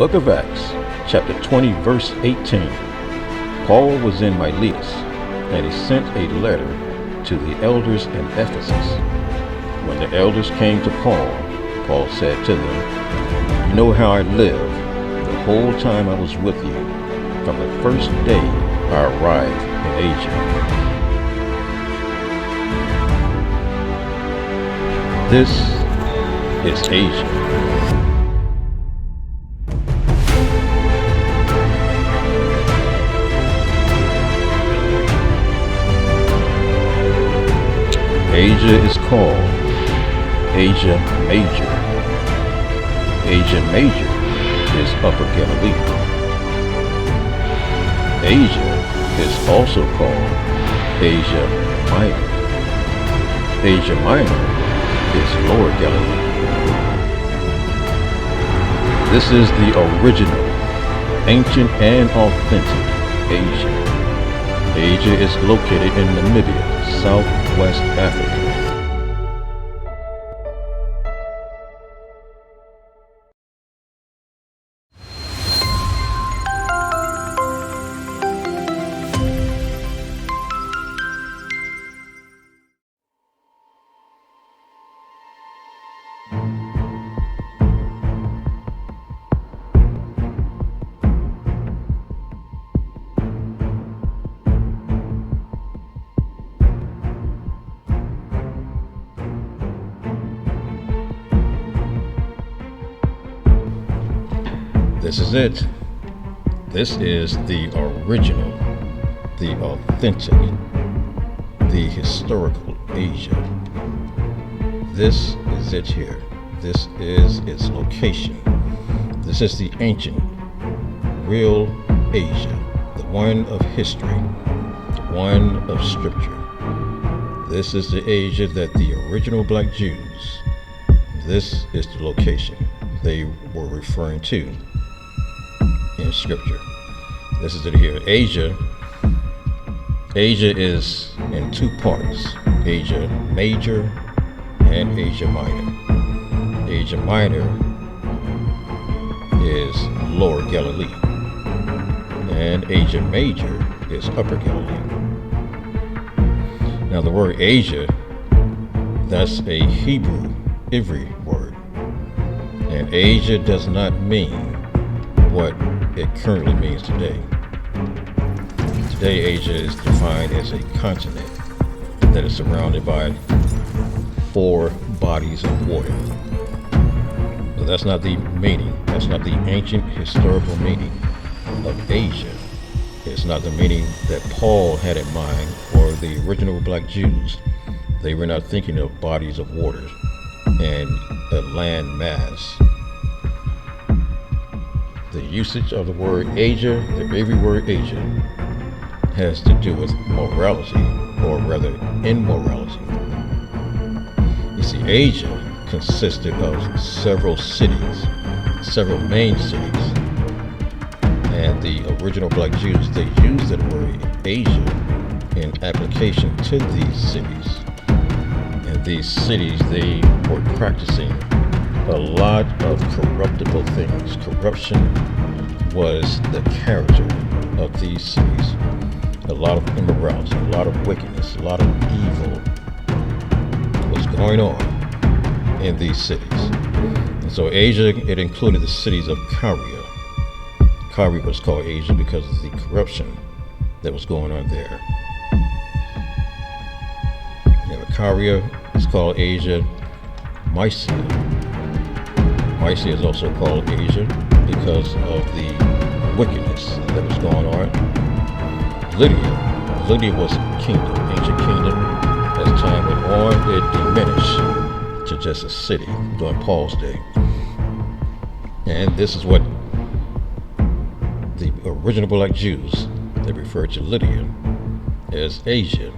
Book of Acts, chapter 20, verse 18. Paul was in Mysia, and he sent a letter to the elders in Ephesus. When the elders came to Paul, Paul said to them, "You know how I lived the whole time I was with you, from the first day I arrived in Asia." This is Asia. Asia is called Asia Major. Asia Major is Upper Galilee. Asia is also called Asia Minor. Asia Minor is Lower Galilee. This is the original, ancient and authentic Asia. Asia is located in Namibia, Southwest Africa. This is it. This is the original, the authentic, the historical Asia. This is it here. This is its location. This is the ancient, real Asia, the one of history, the one of scripture. This is the Asia that the original black Jews, this is the location they were referring to in scripture. This is it here. Asia is in two parts, Asia Major and Asia Minor. Asia Minor is Lower Galilee, and Asia Major is Upper Galilee. Now the word Asia, that's a Hebrew Ivri word, and Asia does not mean what it currently means today. Today, Asia is defined as a continent that is surrounded by 4 bodies of water. But that's not the meaning. That's not the ancient historical meaning of Asia. It's not the meaning that Paul had in mind, or the original black Jews. They were not thinking of bodies of water and a land mass. The usage of the word Asia, the every word Asia, has to do with morality, or rather immorality. You see, Asia consisted of several cities, several main cities, and the original black Jews, they used the word Asia in application to these cities. And these cities, they were practicing a lot of corruptible things. Corruption was the character of these cities. A lot of immorality, a lot of wickedness, a lot of evil was going on in these cities. And so Asia, it included the cities of Caria. Caria was called Asia because of the corruption that was going on there. Caria is called Asia. Mysia is also called Asia because of the wickedness that was going on. Lydia was a kingdom, ancient kingdom. As time went on, it diminished to just a city during Paul's day. And this is what the original black Jews, they referred to Lydia as Asia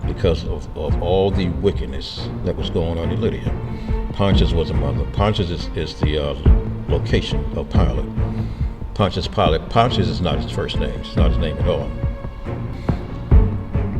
because of all the wickedness that was going on in Lydia. Pontius was among them. Pontius is the location of Pilate. Pontius Pilate. Pontius is not his first name. It's not his name at all.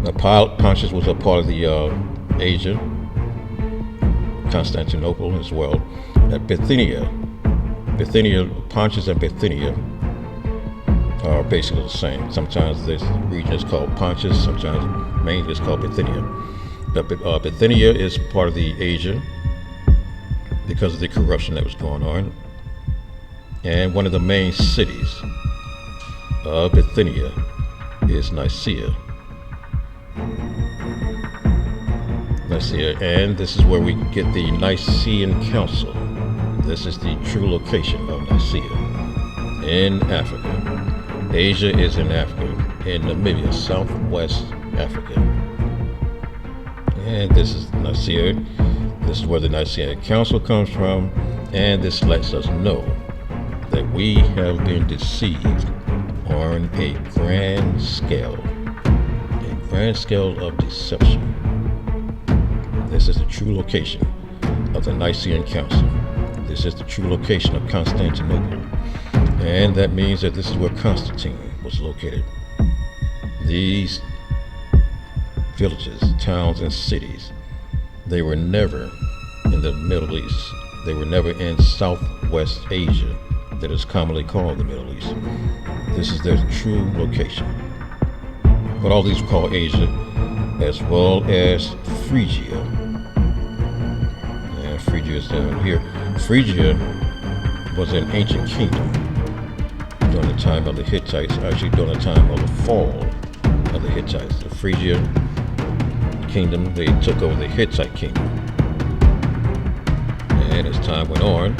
Now, Pontius was a part of the Asia, Constantinople as well. Bithynia Bithynia, Pontus and Bithynia are basically the same. Sometimes this region is called Pontus, sometimes mainly it's called Bithynia. But Bithynia is part of the Asia because of the corruption that was going on. And one of the main cities of Bithynia is Mysia. And this is where we get the Nicene Council. This is the true location of Mysia in Africa. Asia is in Africa, in Namibia, Southwest Africa. And this is Mysia. This is where the Nicene Council comes from, and this lets us know that we have been deceived on a grand scale of deception. This is the true location of the Nicene Council. This is the true location of Constantinople. And that means that this is where Constantine was located. These villages, towns, and cities, they were never in the Middle East. They were never in Southwest Asia, that is commonly called the Middle East. This is their true location. But all these are called Asia, as well as Phrygia. And Phrygia is down here. Phrygia was an ancient kingdom during the time of the Hittites, actually during the time of the fall of the Hittites. The Phrygia kingdom, they took over the Hittite kingdom. And as time went on,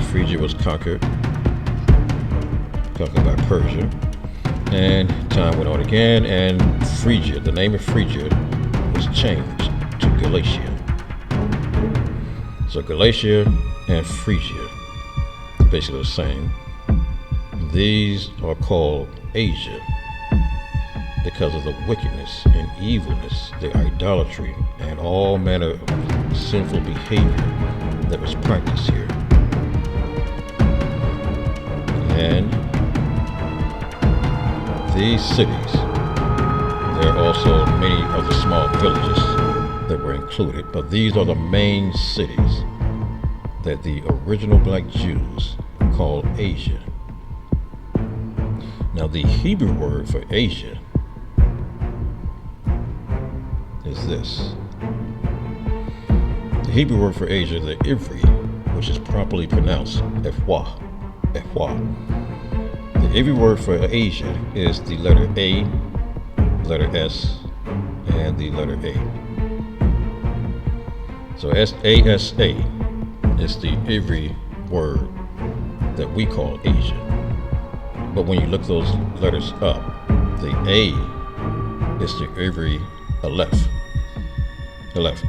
Phrygia was conquered by Persia. And time went on again, and Phrygia, the name of Phrygia, was changed to Galatia. So Galatia and Phrygia, basically the same. These are called Asia because of the wickedness and evilness, the idolatry, and all manner of sinful behavior that was practiced here. And these cities, there are also many other small villages that were included, but these are the main cities that the original black Jews called Asia. Now the Hebrew word for Asia is this. The Hebrew word for Asia, the Ivri, which is properly pronounced Efwa. The Ivri word for Asia is the letter A, letter S, and the letter A. So ASA is the Ivri word that we call Asia. But when you look those letters up, the A is the Ivri Aleph.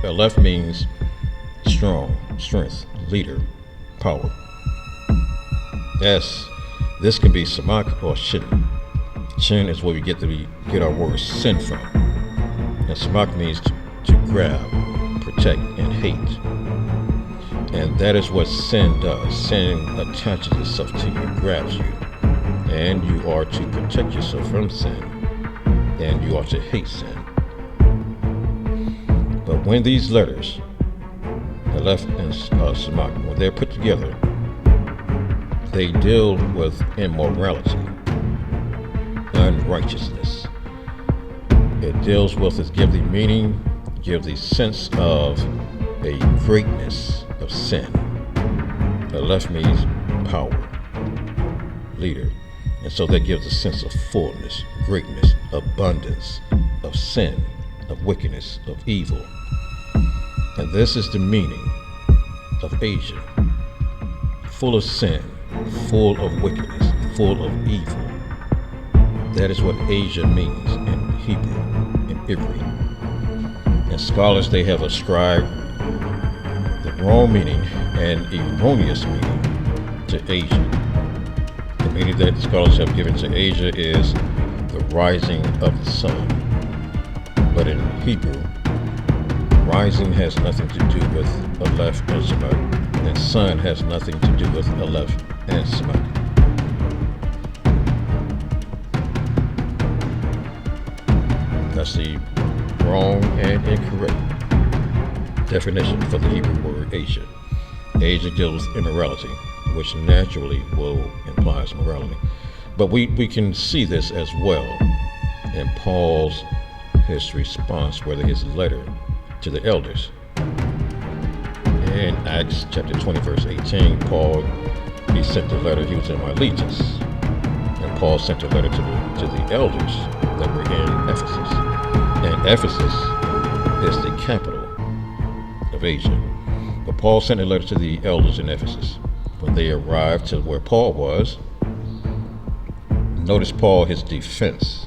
Aleph means strong, strength, leader, power. S, this can be samak or shin. Shin is where we get our word sin from. And samak means to grab, protect, and hate. And that is what sin does. Sin attaches itself to you, grabs you. And you are to protect yourself from sin. And you are to hate sin. But when these letters, Aleph and samak, when they're put together, they deal with immorality, unrighteousness. It deals with, it gives the meaning, gives the sense of a greatness of sin. Aleph means power, leader. And so that gives a sense of fullness, greatness, abundance of sin, of wickedness, of evil. And this is the meaning of Asia. Full of sin, full of wickedness, full of evil. That is what Asia means in Hebrew, in Ivri. And scholars, they have ascribed the wrong meaning and erroneous meaning to Asia. The meaning that scholars have given to Asia is the rising of the sun. But in Hebrew, rising has nothing to do with Aleph and Samak, and sun has nothing to do with Aleph and Samak. That's the wrong and incorrect definition for the Hebrew word Asia. Asia deals with immorality, which naturally will imply morality. But we can see this as well in Paul's his response, whether his letter to the elders. In Acts chapter 20, verse 18, Paul, he sent a letter, he was in Miletus, and Paul sent a letter to the elders that were in Ephesus. And Ephesus is the capital of Asia. But Paul sent a letter to the elders in Ephesus. When they arrived to where Paul was, notice Paul, his defense.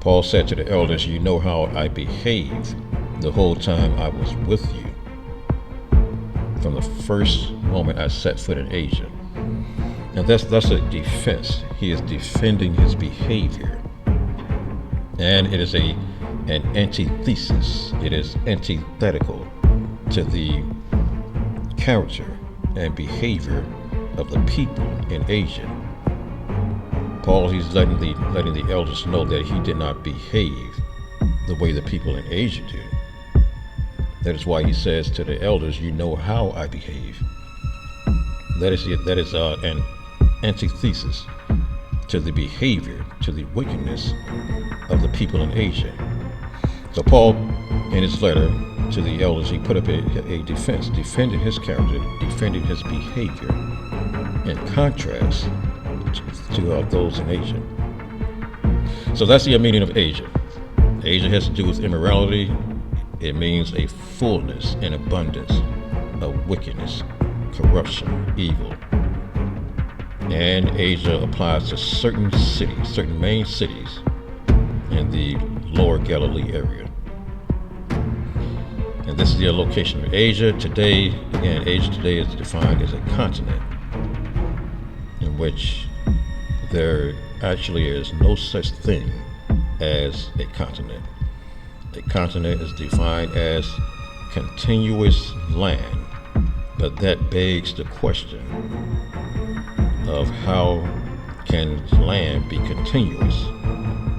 Paul said to the elders, you know how I behaved the whole time I was with you, from the first moment I set foot in Asia. Now that's a defense. He is defending his behavior. And it is an antithesis. It is antithetical to the character and behavior of the people in Asia. Paul, he's letting the elders know that he did not behave the way the people in Asia do. That is why he says to the elders, you know how I behave. That is an antithesis to the behavior, to the wickedness of the people in Asia. So Paul, in his letter to the elders, he put up a defense, defending his character, defending his behavior, in contrast to those in Asia. So that's the meaning of Asia. Asia has to do with immorality. It means a fullness and abundance of wickedness, corruption, evil. And Asia applies to certain cities, certain main cities in the lower Galilee area. And this is the location of Asia today. Again, Asia today is defined as a continent in which there actually is no such thing as a continent. A continent is defined as continuous land, but that begs the question of how can land be continuous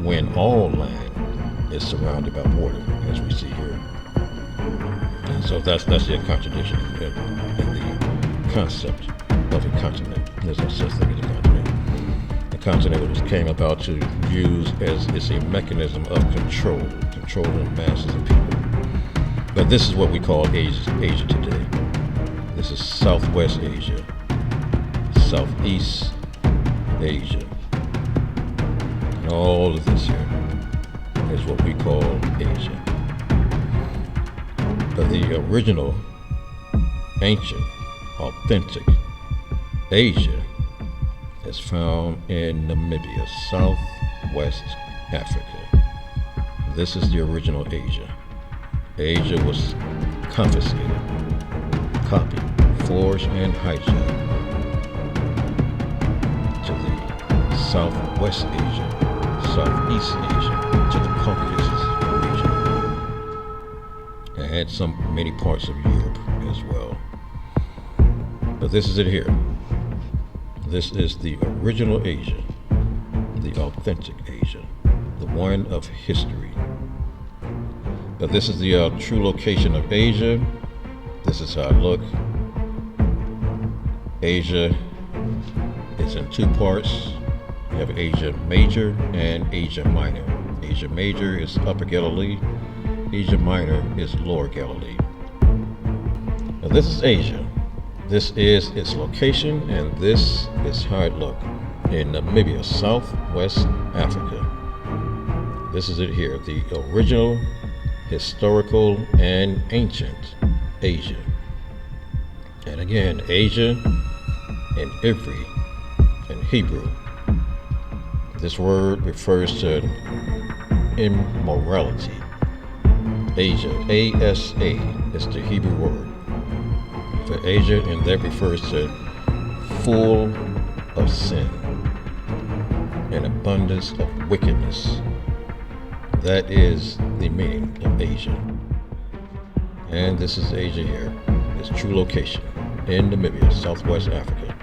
when all land is surrounded by water, as we see here. And so that's the contradiction in the concept of a continent. There's no such thing as a continent. The continent came about to use as it's a mechanism of controlling masses of people. But this is what we call Asia today. This is Southwest Asia, Southeast Asia. And all of this here is what we call Asia. But the original, ancient, authentic Asia is found in Namibia, Southwest Africa. This is the original Asia. Asia was confiscated, copied, forged, and hijacked to the Southwest Asia, Southeast Asia, to the Caucasus region, and had many parts of Europe as well. But this is it here. This is the original Asia, the authentic Asia, the one of history. But this is the true location of Asia. This is how it looks. Asia is in two parts. You have Asia Major and Asia Minor. Asia Major is Upper Galilee. Asia Minor is Lower Galilee. Now this is Asia. This is its location, and this is how it looks in Namibia, Southwest Africa. This is it here, the original, historical, and ancient Asia. And again, Asia in Ivri, in Hebrew. This word refers to immorality. Asia, A-S-A, is the Hebrew word for Asia, and that refers to full of sin and abundance of wickedness. That is the meaning of Asia. And this is Asia here, its true location in Namibia, Southwest Africa.